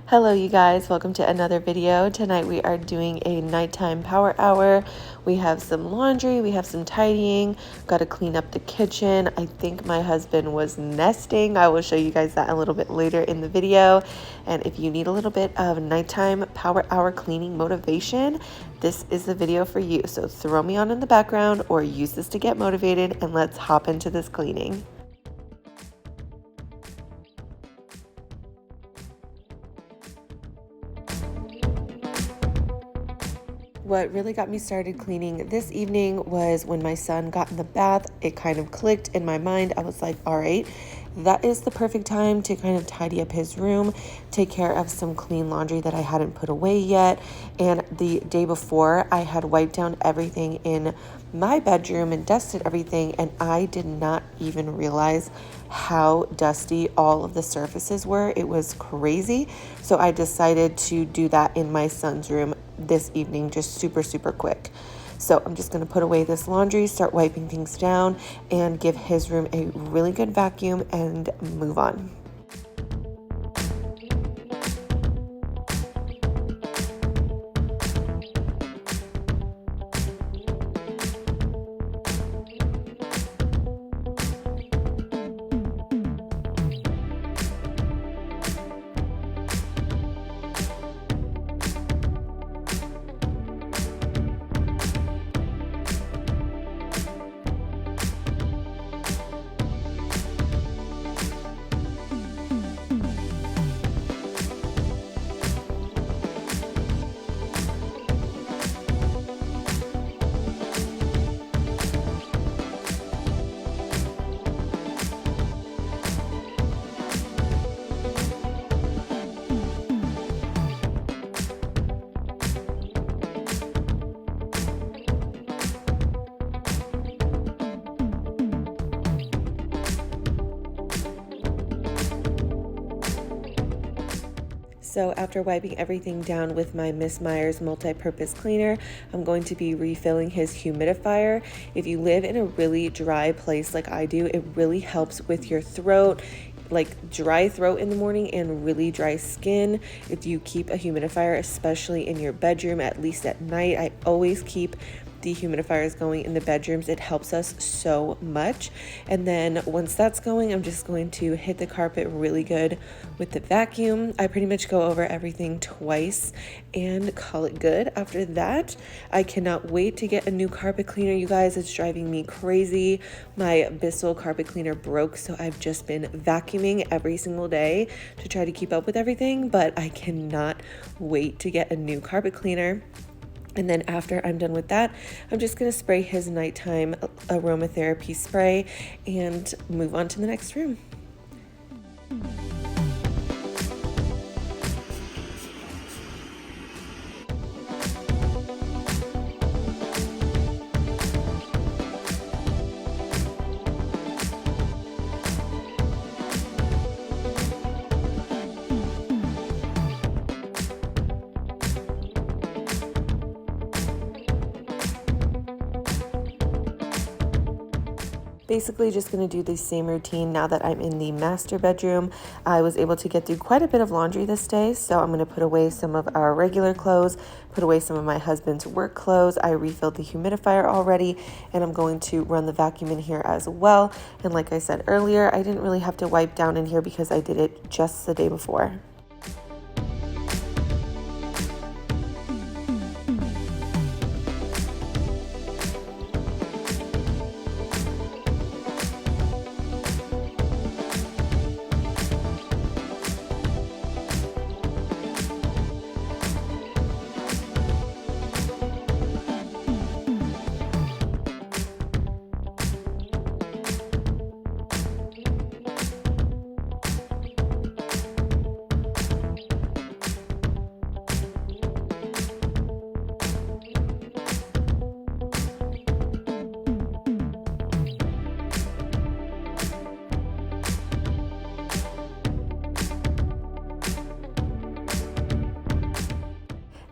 Hello you guys, welcome to another video. Tonight we are doing a nighttime power hour. We have some laundry, we have some tidying, got to clean up the kitchen. I think my husband was nesting. I will show you guys that a little bit later in the video. And if you need a little bit of nighttime power hour cleaning motivation, this is the video for you. So throw me on in the background or use this to get motivated and let's hop into this cleaning. What really got me started cleaning this evening was when my son got in the bath. It kind of clicked in my mind. I was like, all right, that is the perfect time to kind of tidy up his room, take care of some clean laundry that I hadn't put away yet. And the day before, I had wiped down everything in my bedroom and dusted everything, and I did not even realize how dusty all of the surfaces were. It was crazy. So I decided to do that in my son's room this evening, just super quick. So I'm just going to put away this laundry, start wiping things down, and give his room a really good vacuum and move on. So after wiping everything down with my Miss Meyer's multi-purpose cleaner, I'm going to be refilling his humidifier. If you live in a really dry place like I do, it really helps with your throat, like dry throat in the morning and really dry skin. If you keep a humidifier, especially in your bedroom, at least at night, I always keep dehumidifiers going in the bedrooms. It helps us so much. And then once that's going, I'm just going to hit the carpet really good with the vacuum. I pretty much go over everything twice and call it good. After that, I cannot wait to get a new carpet cleaner, you guys. It's driving me crazy. My Bissell carpet cleaner broke, so I've just been vacuuming every single day to try to keep up with everything, but I cannot wait to get a new carpet cleaner. And then after I'm done with that, I'm just going to spray his nighttime aromatherapy spray and move on to the next room. Basically just going to do the same routine now that I'm in the master bedroom. I was able to get through quite a bit of laundry this day, so I'm going to put away some of our regular clothes, put away some of my husband's work clothes. I refilled the humidifier already, and I'm going to run the vacuum in here as well. And like I said earlier, I didn't really have to wipe down in here because I did it just the day before.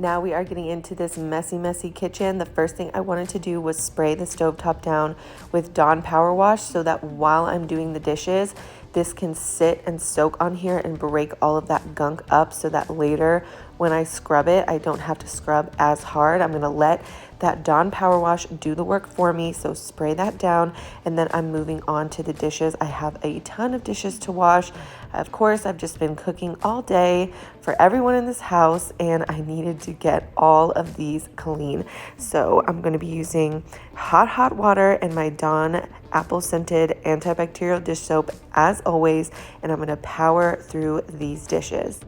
Now we are getting into this messy kitchen. The first thing I wanted to do was spray the stovetop down with Dawn Power Wash so that while I'm doing the dishes, this can sit and soak on here and break all of that gunk up so that later when I scrub it, I don't have to scrub as hard. I'm gonna let that Dawn Power Wash do the work for me. So spray that down, and then I'm moving on to the dishes. I have a ton of dishes to wash. Of course, I've just been cooking all day for everyone in this house, and I needed to get all of these clean. So I'm gonna be using hot water and my Dawn apple scented antibacterial dish soap as always, and I'm gonna power through these dishes.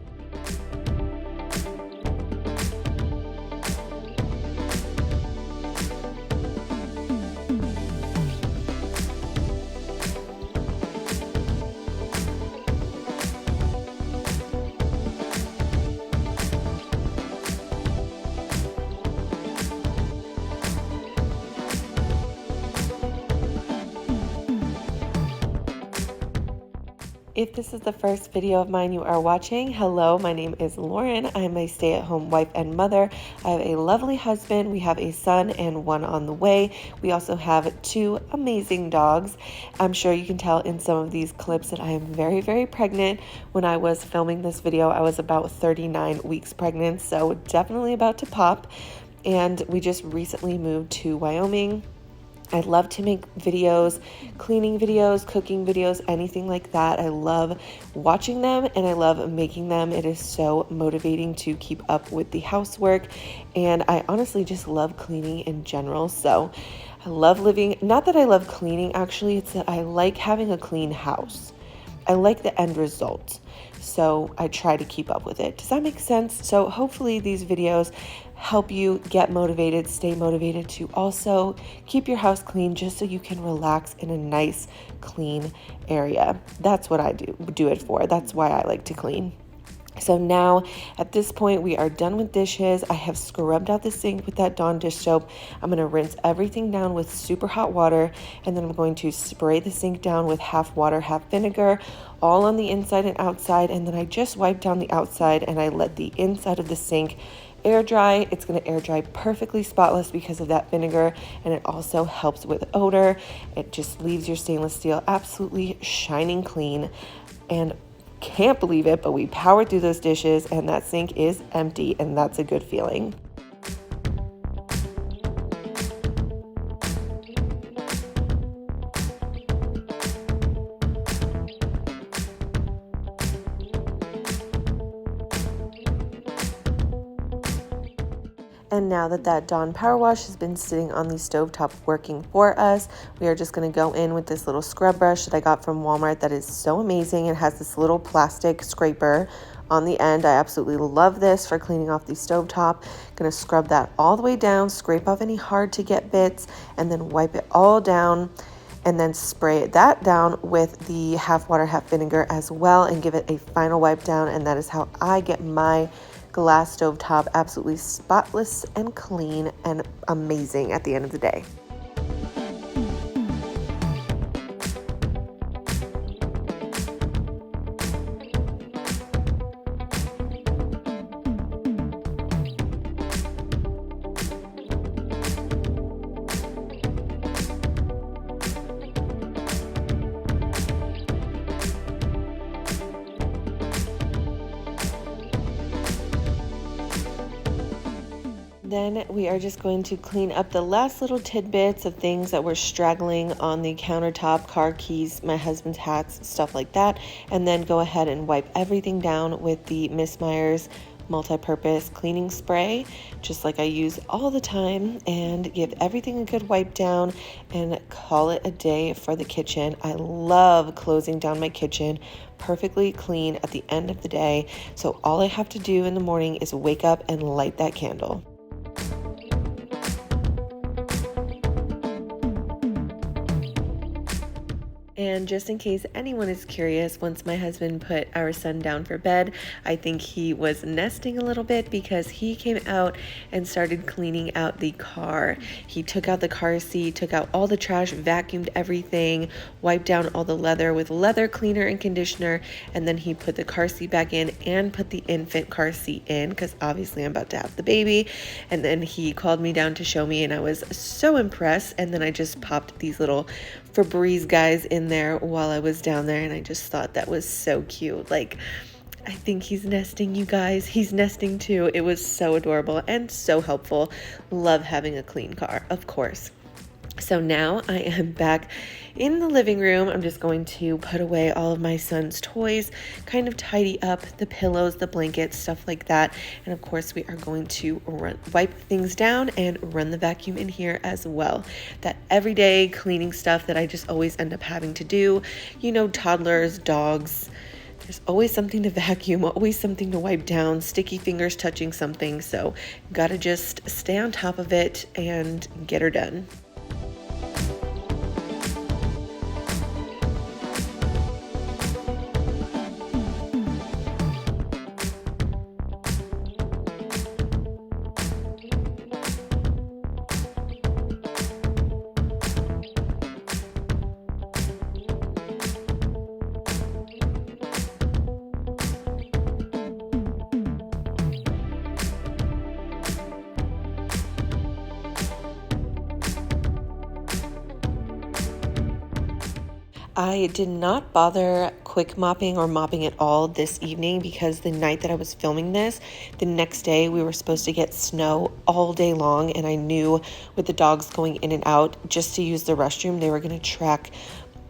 If this is the first video of mine you are watching, hello, my name is Lauren. I'm a stay-at-home wife and mother. I have a lovely husband. We have a son and one on the way. We also have 2 amazing dogs. I'm sure you can tell in some of these clips that I am very, very pregnant. When I was filming this video, I was about 39 weeks pregnant, so definitely about to pop. And we just recently moved to Wyoming. I love to make videos, cleaning videos, cooking videos, anything like that. I love watching them and I love making them. It is so motivating to keep up with the housework, and I honestly just love cleaning in general. So I love living, not that I love cleaning actually, it's that I like having a clean house. I like the end result. So I try to keep up with it. Does that make sense? So hopefully these videos help you get motivated, stay motivated to also keep your house clean just so you can relax in a nice, clean area. That's what I do it for. That's why I like to clean. So now at this point we are done with dishes. I have scrubbed out the sink with that Dawn dish soap. I'm going to rinse everything down with super hot water, and then I'm going to spray the sink down with half water, half vinegar, all on the inside and outside. And then I just wipe down the outside and I let the inside of the sink air dry. It's going to air dry perfectly spotless because of that vinegar, and it also helps with odor. It just leaves your stainless steel absolutely shining clean. And can't believe it, but we powered through those dishes and that sink is empty, and that's a good feeling. And now that that Dawn Power Wash has been sitting on the stovetop working for us, we are just going to go in with this little scrub brush that I got from Walmart that is so amazing. It has this little plastic scraper on the end. I absolutely love this for cleaning off the stovetop. Going to scrub that all the way down, scrape off any hard to get bits, and then wipe it all down. And then spray that down with the half water, half vinegar as well, and give it a final wipe down. And that is how I get my glass stovetop absolutely spotless and clean and amazing at the end of the day. Then we are just going to clean up the last little tidbits of things that were straggling on the countertop, car keys, my husband's hats, stuff like that, and then go ahead and wipe everything down with the Miss Meyer's multi-purpose cleaning spray, just like I use all the time, and give everything a good wipe down and call it a day for the kitchen. I love closing down my kitchen perfectly clean at the end of the day, so all I have to do in the morning is wake up and light that candle. And just in case anyone is curious, once my husband put our son down for bed, I think he was nesting a little bit because he came out and started cleaning out the car. He took out the car seat, took out all the trash, vacuumed everything, wiped down all the leather with leather cleaner and conditioner, and then he put the car seat back in and put the infant car seat in because obviously I'm about to have the baby. And then he called me down to show me, and I was so impressed. And then I just popped these little Febreze guys in there while I was down there, and I just thought that was so cute. Like, I think he's nesting, you guys. He's nesting too. It was so adorable and so helpful. Love having a clean car, of course. So now I am back in the living room. I'm just going to put away all of my son's toys, kind of tidy up the pillows, the blankets, stuff like that. And of course, we are going to wipe things down and run the vacuum in here as well. That everyday cleaning stuff that I just always end up having to do. You know, toddlers, dogs. There's always something to vacuum, always something to wipe down, sticky fingers touching something. So gotta just stay on top of it and get her done. I did not bother quick mopping or mopping at all this evening because the night that I was filming this, the next day we were supposed to get snow all day long, and I knew with the dogs going in and out just to use the restroom, they were going to track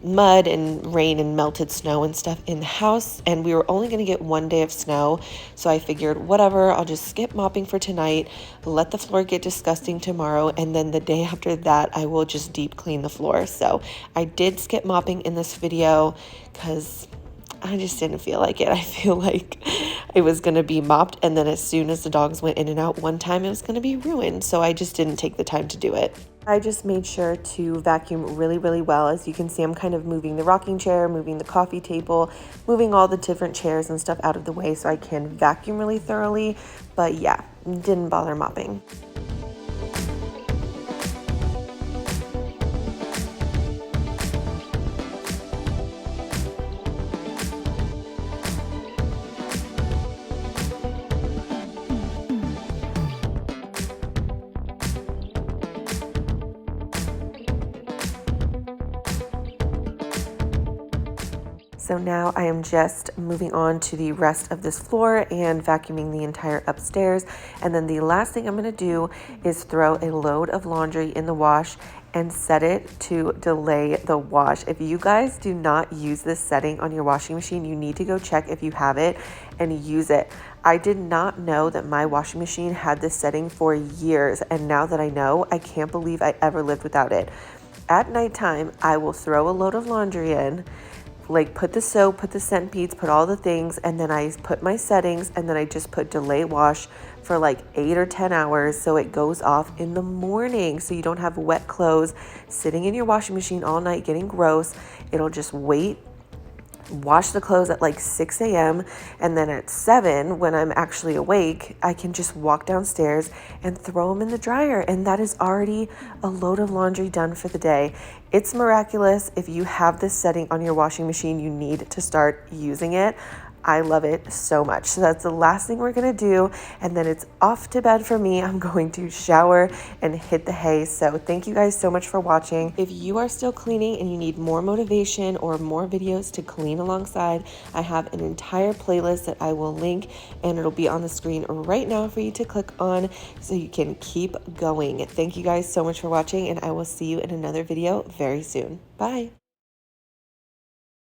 mud and rain and melted snow and stuff in the house, and we were only going to get one day of snow. So I figured, whatever, I'll just skip mopping for tonight, let the floor get disgusting tomorrow, and then the day after that I will just deep clean the floor. So I did skip mopping in this video because I just didn't feel like it. I feel like it was going to be mopped, and then as soon as the dogs went in and out one time, it was going to be ruined. So I just didn't take the time to do it. I just made sure to vacuum really, really well. As you can see, I'm kind of moving the rocking chair, moving the coffee table, moving all the different chairs and stuff out of the way so I can vacuum really thoroughly. But yeah, didn't bother mopping. So now I am just moving on to the rest of this floor and vacuuming the entire upstairs. And then the last thing I'm going to do is throw a load of laundry in the wash and set it to delay the wash. If you guys do not use this setting on your washing machine, you need to go check if you have it and use it. I did not know that my washing machine had this setting for years, and now that I know, I can't believe I ever lived without it. At nighttime, I will throw a load of laundry in, like put the soap, put the scent beads, put all the things, and then I put my settings, and then I just put delay wash for like 8 or 10 hours so it goes off in the morning, so you don't have wet clothes sitting in your washing machine all night getting gross. It'll just wait, wash the clothes at like 6 a.m. and then at 7 when I'm actually awake, I can just walk downstairs and throw them in the dryer, and that is already a load of laundry done for the day. It's miraculous. If you have this setting on your washing machine, you need to start using it. I love it so much. So that's the last thing we're gonna do, and then it's off to bed for me. I'm going to shower and hit the hay. So thank you guys so much for watching. If you are still cleaning and you need more motivation or more videos to clean alongside, I have an entire playlist that I will link, and it'll be on the screen right now for you to click on so you can keep going. Thank you guys so much for watching, and I will see you in another video very soon. Bye.